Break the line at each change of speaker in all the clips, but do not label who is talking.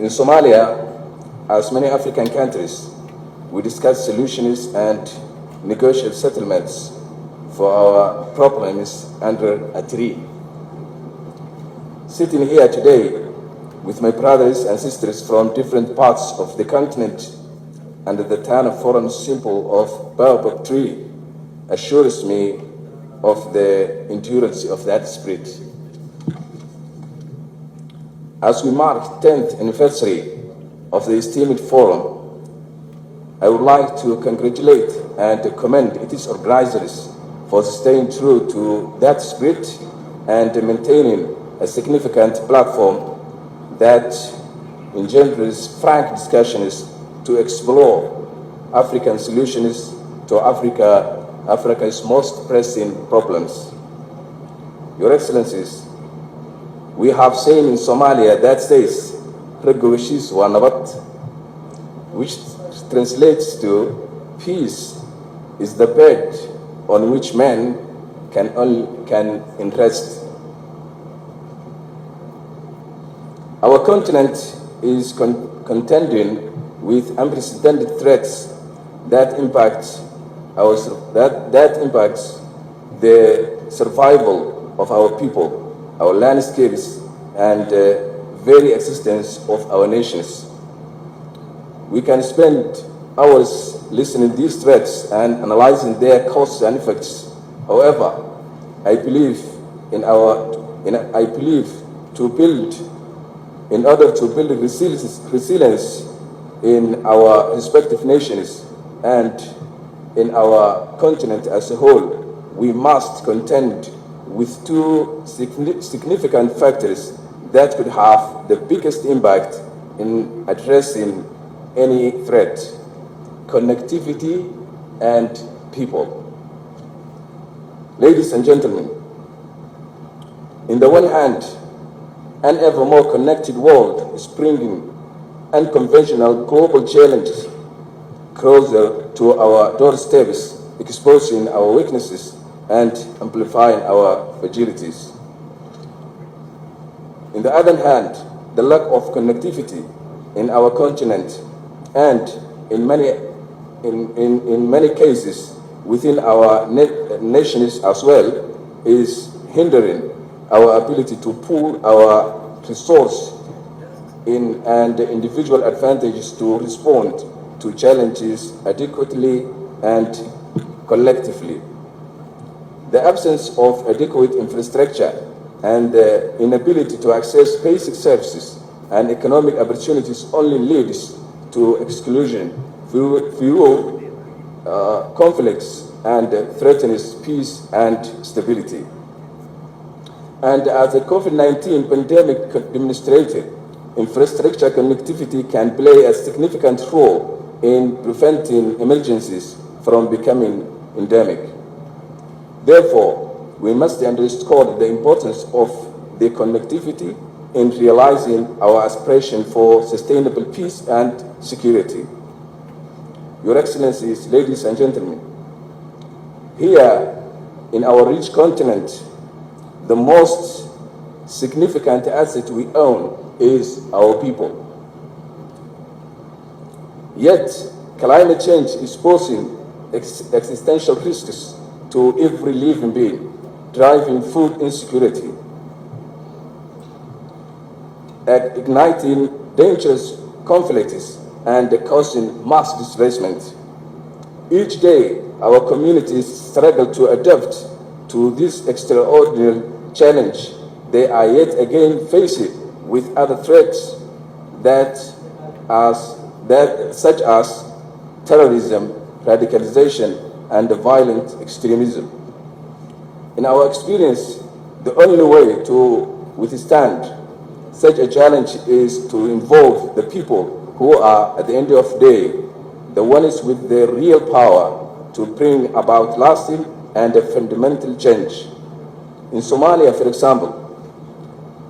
In Somalia, as many African countries, we discuss solutions and negotiate settlements for our problems under a tree. Sitting here today with my brothers and sisters from different parts of the continent under the tan foreign symbol of baobab tree assures me of the endurance of that spirit. As we mark 10th anniversary of the esteemed forum, I would like to congratulate and commend its organizers for staying true to that spirit and maintaining a significant platform that engenders frank discussions to explore African solutions to Africa's most pressing problems. Your Excellencies, we have saying in Somalia that says, "Regowashis wa nabad," which translates to peace is the bed on which men can rest. Our continent is contending with unprecedented threats that impacts the survival of our people, our landscapes, and very existence of our nations. We can spend hours listening to these threats and analyzing their causes and effects. However, I believe in order to build resilience in our respective nations and in our continent as a whole, we must contend with two significant factors that could have the biggest impact in addressing any threat: connectivity and people. Ladies and gentlemen, in the one hand, an ever more connected world is bringing unconventional global challenges closer to our doorsteps, exposing our weaknesses and amplifying our fragilities. On the other hand, the lack of connectivity in our continent and in many cases within our nations as well is hindering our ability to pool our resources and individual advantages to respond to challenges adequately and collectively. The absence of adequate infrastructure and the inability to access basic services and economic opportunities only leads to exclusion, fuel conflicts, and threatens peace and stability. And as the COVID-19 pandemic demonstrated, infrastructure connectivity can play a significant role in preventing emergencies from becoming endemic. Therefore, we must underscore the importance of the connectivity in realizing our aspiration for sustainable peace and security. Your Excellencies, ladies and gentlemen, here in our rich continent, the most significant asset we own is our people. Yet, climate change is posing existential risks to every living being, driving food insecurity, igniting dangerous conflicts, and causing mass displacement. Each day, our communities struggle to adapt to this extraordinary challenge. They are yet again faced with other threats such as terrorism, radicalization, and violent extremism. In our experience, the only way to withstand such a challenge is to involve the people who are, at the end of the day, the ones with the real power to bring about lasting and a fundamental change. In Somalia, for example,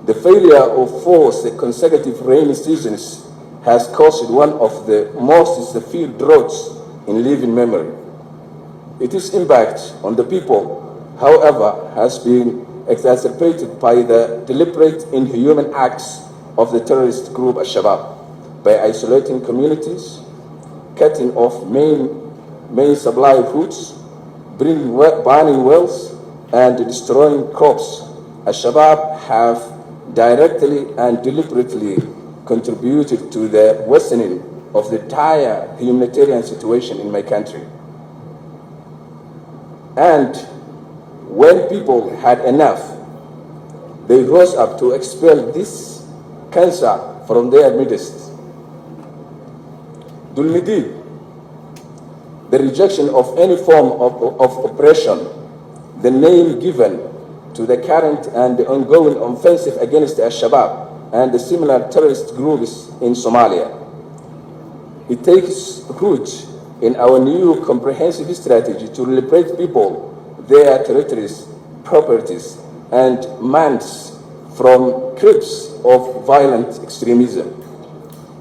the failure of 4 consecutive rainy seasons has caused one of the most severe droughts in living memory. Its impact on the people, however, has been exacerbated by the deliberate inhuman acts of the terrorist group al-Shabaab. by isolating communities, cutting off main supply routes, burning wells, and destroying crops. Al-Shabaab have directly and deliberately contributed to the worsening of the dire humanitarian situation in my country. And when people had enough, they rose up to expel this cancer from their midst. Dulmidid, the rejection of any form of oppression, the name given to the current and the ongoing offensive against Al-Shabaab and the similar terrorist groups in Somalia. It takes root in our new comprehensive strategy to liberate people, their territories, properties, and lands from grips of violent extremism.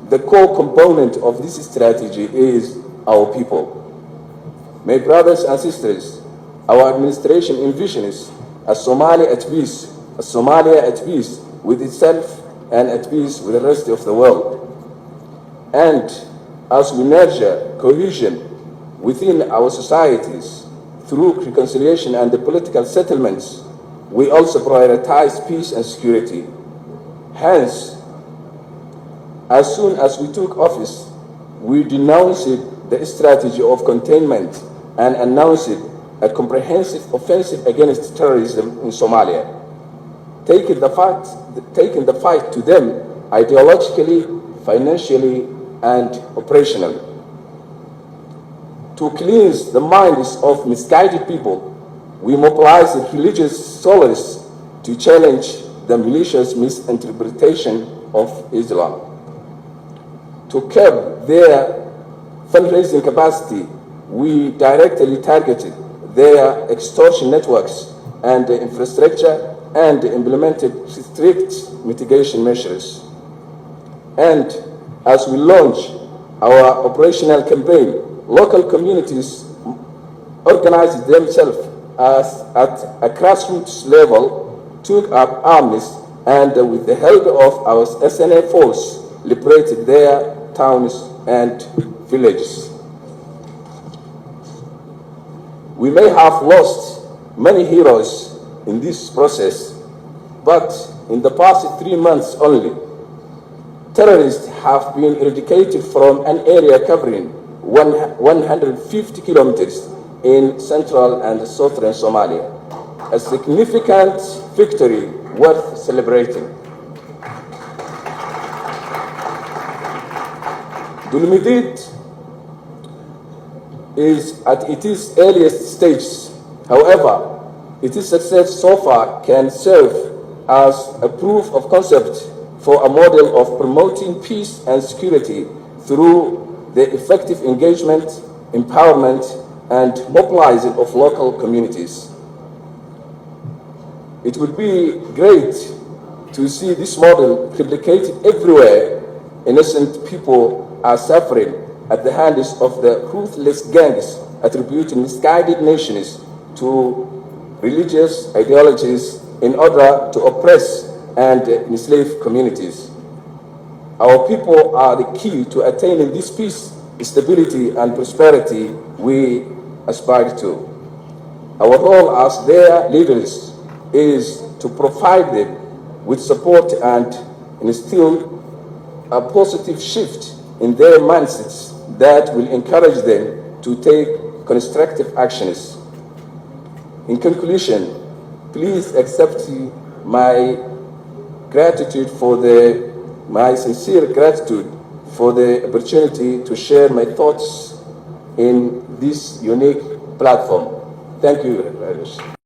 The core component of this strategy is our people. My brothers and sisters, our administration envisions a Somalia at peace with itself and at peace with the rest of the world. And as we nurture cohesion within our societies through reconciliation and the political settlements, we also prioritize peace and security. Hence, as soon as we took office, we denounced the strategy of containment and announced a comprehensive offensive against terrorism in Somalia, taking the fight to them ideologically, financially, and operationally. To cleanse the minds of misguided people, we mobilized religious scholars to challenge the malicious misinterpretation of Islam. To curb their fundraising capacity, we directly targeted their extortion networks and the infrastructure and implemented strict mitigation measures. And as we launch our operational campaign, local communities organized themselves at a grassroots level, took up arms, and with the help of our SNA force, liberated their towns and villages. We may have lost many heroes in this process, but in the past 3 months only, terrorists have been eradicated from an area covering 150 kilometers in central and southern Somalia, a significant victory worth celebrating. Dulmidid is at its earliest stages. However, its success so far can serve as a proof of concept for a model of promoting peace and security through the effective engagement, empowerment, and mobilizing of local communities. It would be great to see this model replicated everywhere. Innocent people are suffering at the hands of the ruthless gangs attributing misguided nations to religious ideologies in order to oppress and enslave communities. Our people are the key to attaining this peace, stability, and prosperity we aspire to. Our role as their leaders is to provide them with support and instill a positive shift in their mindsets that will encourage them to take constructive actions. In conclusion, please accept my sincere gratitude for the opportunity to share my thoughts in this unique platform. Thank you very much.